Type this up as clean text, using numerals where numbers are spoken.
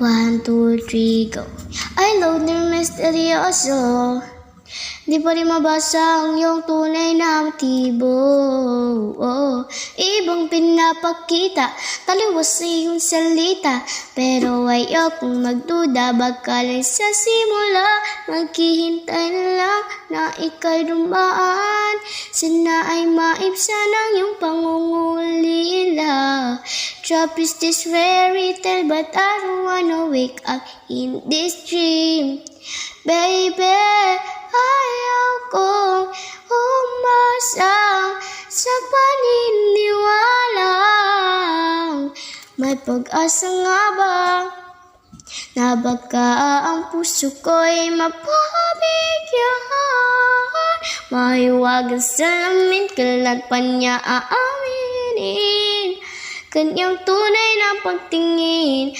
1, 2, 3, go. I love the misteryoso. Di pa rin mabasa ang iyong tunay na motibo. Ibang pinapakita, taliwas sa iyong salita. Pero ayokong magduda, baka lang sa simula. Maghihintay na lang na ika'y dumaan. Sana ay maibsan ang iyong pangungulila. Trap is this fairy tale, but I don't wanna wake up in this dream. Baby, ayaw kong umasa sa paniniwalang may pag-asa nga ba na baka ang puso ko'y mapabigyan. Mahiwagan sa lamin, kailan pa niya aaminin kanyang tunay na pagtingin.